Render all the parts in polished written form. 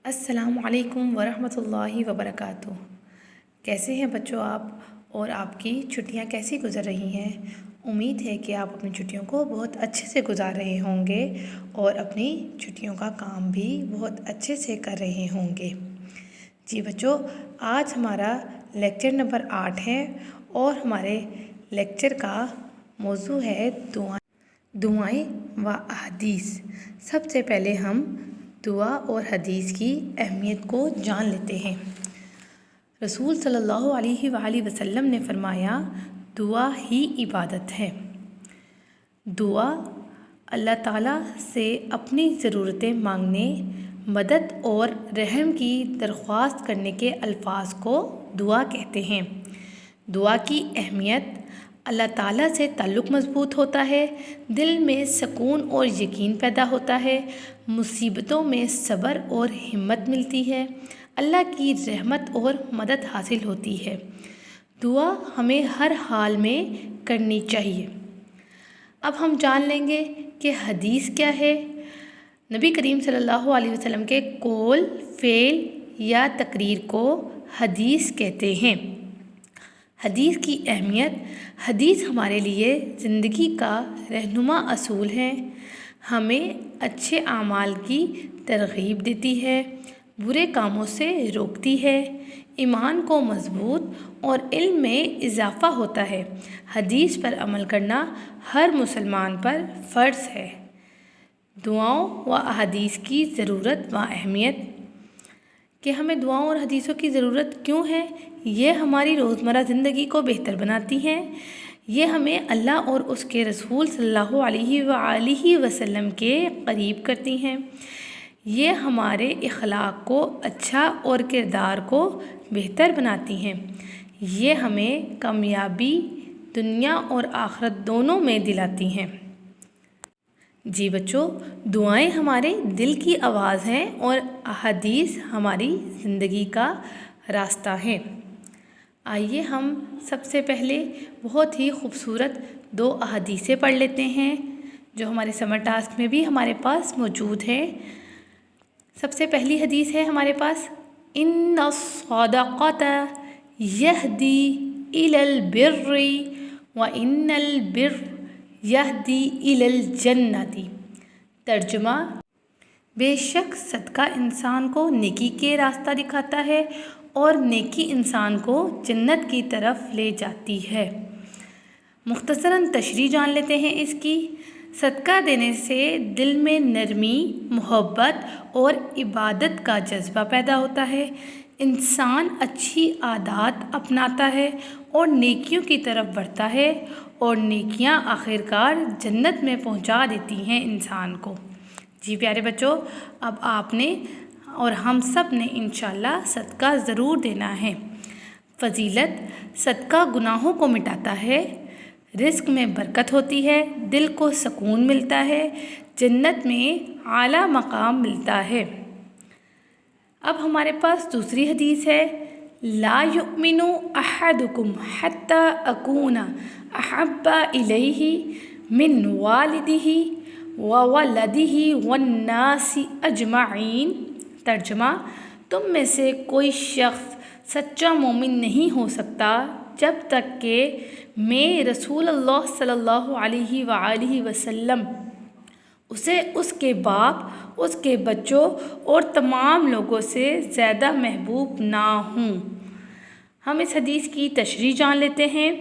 السلام علیکم ورحمۃ اللہ وبرکاتہ۔ کیسے ہیں بچوں آپ؟ اور آپ کی چھٹیاں کیسی گزر رہی ہیں؟ امید ہے کہ آپ اپنی چھٹیوں کو بہت اچھے سے گزار رہے ہوں گے اور اپنی چھٹیوں کا کام بھی بہت اچھے سے کر رہے ہوں گے۔ جی بچوں، آج ہمارا لیکچر نمبر 8 ہے اور ہمارے لیکچر کا موضوع ہے دعائیں و احادیث۔ سب سے پہلے ہم دعا اور حدیث کی اہمیت کو جان لیتے ہیں۔ رسول صلی اللہ علیہ وآلہ وسلم نے فرمایا، دعا ہی عبادت ہے۔ دعا اللہ تعالیٰ سے اپنی ضرورتیں مانگنے، مدد اور رحم کی درخواست کرنے کے الفاظ کو دعا کہتے ہیں۔ دعا کی اہمیت: اللہ تعالیٰ سے تعلق مضبوط ہوتا ہے، دل میں سکون اور یقین پیدا ہوتا ہے، مصیبتوں میں صبر اور ہمت ملتی ہے، اللہ کی رحمت اور مدد حاصل ہوتی ہے۔ دعا ہمیں ہر حال میں کرنی چاہیے۔ اب ہم جان لیں گے کہ حدیث کیا ہے۔ نبی کریم صلی اللہ علیہ وسلم کے قول، فعل یا تقریر کو حدیث کہتے ہیں۔ حدیث کی اہمیت: حدیث ہمارے لیے زندگی کا رہنما اصول ہے، ہمیں اچھے اعمال کی ترغیب دیتی ہے، برے کاموں سے روکتی ہے، ایمان کو مضبوط اور علم میں اضافہ ہوتا ہے۔ حدیث پر عمل کرنا ہر مسلمان پر فرض ہے۔ دعاؤں و احادیث کی ضرورت و اہمیت: کہ ہمیں دعاؤں اور حدیثوں کی ضرورت کیوں ہے؟ یہ ہماری روزمرہ زندگی کو بہتر بناتی ہیں۔ یہ ہمیں اللہ اور اس کے رسول صلی اللہ علیہ وآلہ وسلم کے قریب کرتی ہیں۔ یہ ہمارے اخلاق کو اچھا اور کردار کو بہتر بناتی ہیں۔ یہ ہمیں کامیابی دنیا اور آخرت دونوں میں دلاتی ہیں۔ جی بچوں، دعائیں ہمارے دل کی آواز ہیں اور احادیث ہماری زندگی کا راستہ ہیں۔ آئیے ہم سب سے پہلے بہت ہی خوبصورت 2 احادیثیں پڑھ لیتے ہیں جو ہمارے سمر ٹاسک میں بھی ہمارے پاس موجود ہے۔ سب سے پہلی حدیث ہے ہمارے پاس، ان الصدقۃ یہدی الی البر وان البر یہدی الی الجنۃ۔ ترجمہ: بے شک صدقہ انسان کو نیکی کے راستہ دکھاتا ہے اور نیکی انسان کو جنت کی طرف لے جاتی ہے۔ مختصراً تشریح جان لیتے ہیں اس کی۔ صدقہ دینے سے دل میں نرمی، محبت اور عبادت کا جذبہ پیدا ہوتا ہے، انسان اچھی عادات اپناتا ہے اور نیکیوں کی طرف بڑھتا ہے، اور نیکیاں آخرکار جنت میں پہنچا دیتی ہیں انسان کو۔ جی پیارے بچوں، اب آپ نے اور ہم سب نے انشاءاللہ صدقہ ضرور دینا ہے۔ فضیلت: صدقہ گناہوں کو مٹاتا ہے، رزق میں برکت ہوتی ہے، دل کو سکون ملتا ہے، جنت میں اعلیٰ مقام ملتا ہے۔ اب ہمارے پاس دوسری حدیث ہے، لا یؤمن احدکم حتی اکون احب الیہ من والدہ وولدہ والناس اجمعین۔ ترجمہ: تم میں سے کوئی شخص سچا مومن نہیں ہو سکتا جب تک کہ میں رسول اللہ صلی اللہ علیہ وآلہ وسلم اسے اس کے باپ، اس کے بچوں اور تمام لوگوں سے زیادہ محبوب نہ ہوں۔ ہم اس حدیث کی تشریح جان لیتے ہیں۔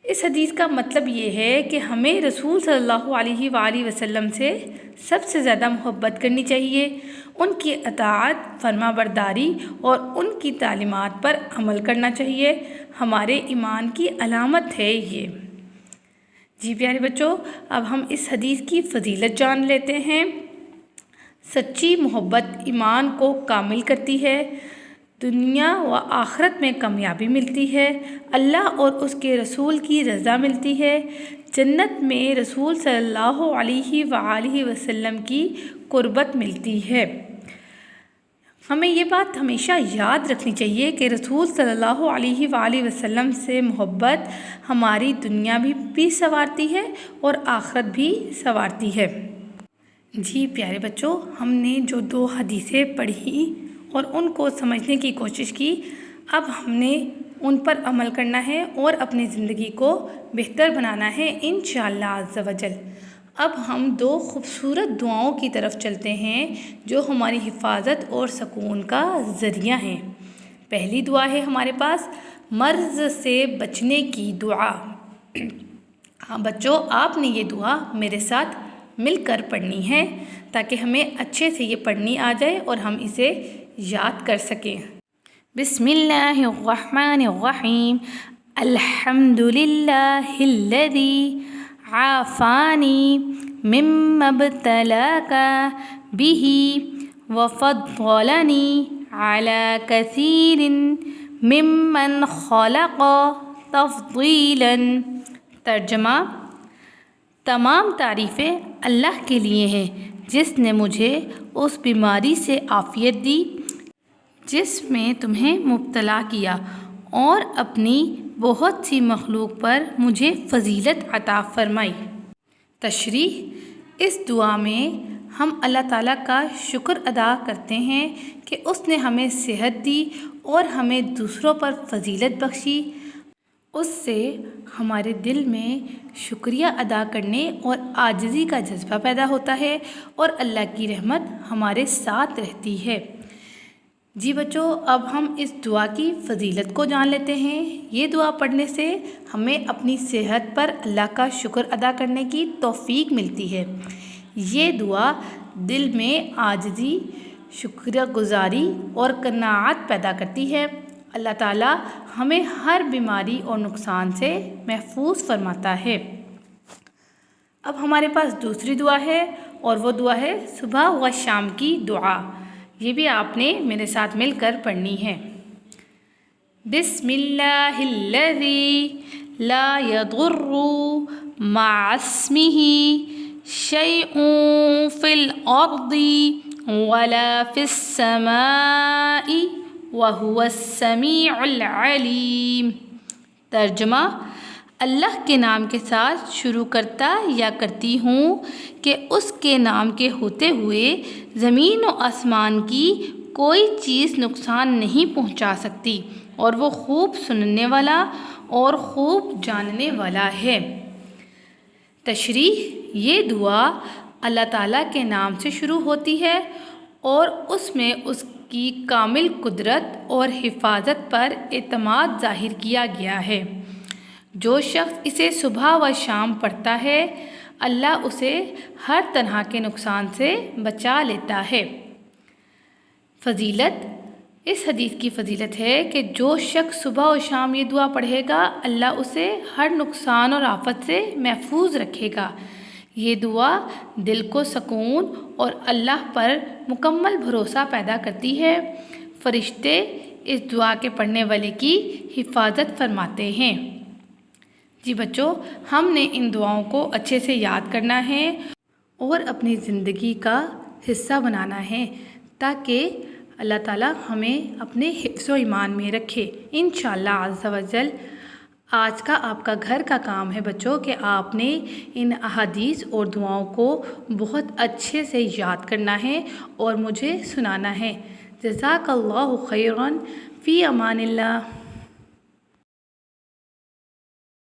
اس حدیث کا مطلب یہ ہے کہ ہمیں رسول صلی اللہ علیہ وآلہ وسلم سے سب سے زیادہ محبت کرنی چاہیے، ان کی اطاعت، فرما برداری اور ان کی تعلیمات پر عمل کرنا چاہیے۔ ہمارے ایمان کی علامت ہے یہ۔ جی پیارے بچوں، اب ہم اس حدیث کی فضیلت جان لیتے ہیں۔ سچی محبت ایمان کو کامل کرتی ہے، دنیا و آخرت میں کامیابی ملتی ہے، اللہ اور اس کے رسول کی رضا ملتی ہے، جنت میں رسول صلی اللہ علیہ وآلہ وسلم کی قربت ملتی ہے۔ ہمیں یہ بات ہمیشہ یاد رکھنی چاہیے کہ رسول صلی اللہ علیہ وآلہ وسلم سے محبت ہماری دنیا بھی سنوارتی ہے اور آخرت بھی سنوارتی ہے۔ جی پیارے بچوں، ہم نے جو 2 حدیثیں پڑھی اور ان کو سمجھنے کی کوشش کی، اب ہم نے ان پر عمل کرنا ہے اور اپنی زندگی کو بہتر بنانا ہے انشاءاللہ عز و جل۔ اب ہم 2 خوبصورت دعاؤں کی طرف چلتے ہیں جو ہماری حفاظت اور سکون کا ذریعہ ہیں۔ پہلی دعا ہے ہمارے پاس مرض سے بچنے کی دعا۔ ہاں بچوں، آپ نے یہ دعا میرے ساتھ مل کر پڑھنی ہے تاکہ ہمیں اچھے سے یہ پڑھنی آ جائے اور ہم اسے یاد کر سکیں۔ بسم اللہ الرحمن الرحیم۔ الحمد للہ الذی عافانی مما ابتلاک بہ وفضلنی علی کثیر ممن خلق تفضیلا۔ ترجمہ: تمام تعریفیں اللہ کے لیے ہیں جس نے مجھے اس بیماری سے عافیت دی جس میں تمہیں مبتلا کیا، اور اپنی بہت سی مخلوق پر مجھے فضیلت عطا فرمائی۔ تشریح: اس دعا میں ہم اللہ تعالیٰ کا شکر ادا کرتے ہیں کہ اس نے ہمیں صحت دی اور ہمیں دوسروں پر فضیلت بخشی۔ اس سے ہمارے دل میں شکریہ ادا کرنے اور عاجزی کا جذبہ پیدا ہوتا ہے اور اللہ کی رحمت ہمارے ساتھ رہتی ہے۔ جی بچوں، اب ہم اس دعا کی فضیلت کو جان لیتے ہیں۔ یہ دعا پڑھنے سے ہمیں اپنی صحت پر اللہ کا شکر ادا کرنے کی توفیق ملتی ہے۔ یہ دعا دل میں عاجزی، شکر گزاری اور قناعت پیدا کرتی ہے۔ اللہ تعالیٰ ہمیں ہر بیماری اور نقصان سے محفوظ فرماتا ہے۔ اب ہمارے پاس دوسری دعا ہے اور وہ دعا ہے صبح و شام کی دعا۔ یہ بھی آپ نے میرے ساتھ مل کر پڑھنی ہے۔ بسم اللہ الذی لا یضر مع اسمہ شیء فی الارض ولا فی السماء وہو السمیع العلیم۔ ترجمہ: اللہ کے نام کے ساتھ شروع کرتا یا کرتی ہوں کہ اس کے نام کے ہوتے ہوئے زمین و آسمان کی کوئی چیز نقصان نہیں پہنچا سکتی، اور وہ خوب سننے والا اور خوب جاننے والا ہے۔ تشریح: یہ دعا اللہ تعالیٰ کے نام سے شروع ہوتی ہے اور اس میں اس کی کامل قدرت اور حفاظت پر اعتماد ظاہر کیا گیا ہے۔ جو شخص اسے صبح و شام پڑھتا ہے، اللہ اسے ہر طرح کے نقصان سے بچا لیتا ہے۔ فضیلت: اس حدیث کی فضیلت ہے کہ جو شخص صبح و شام یہ دعا پڑھے گا، اللہ اسے ہر نقصان اور آفت سے محفوظ رکھے گا۔ یہ دعا دل کو سکون اور اللہ پر مکمل بھروسہ پیدا کرتی ہے۔ فرشتے اس دعا کے پڑھنے والے کی حفاظت فرماتے ہیں۔ جی بچوں، ہم نے ان دعاؤں کو اچھے سے یاد کرنا ہے اور اپنی زندگی کا حصہ بنانا ہے تاکہ اللہ تعالیٰ ہمیں اپنے حفظ و ایمان میں رکھے انشاءاللہ عز و جل۔ آج کا آپ کا گھر کا کام ہے بچوں کہ آپ نے ان احادیث اور دعاؤں کو بہت اچھے سے یاد کرنا ہے اور مجھے سنانا ہے۔ جزاک اللہ خیراً، فی امان اللہ۔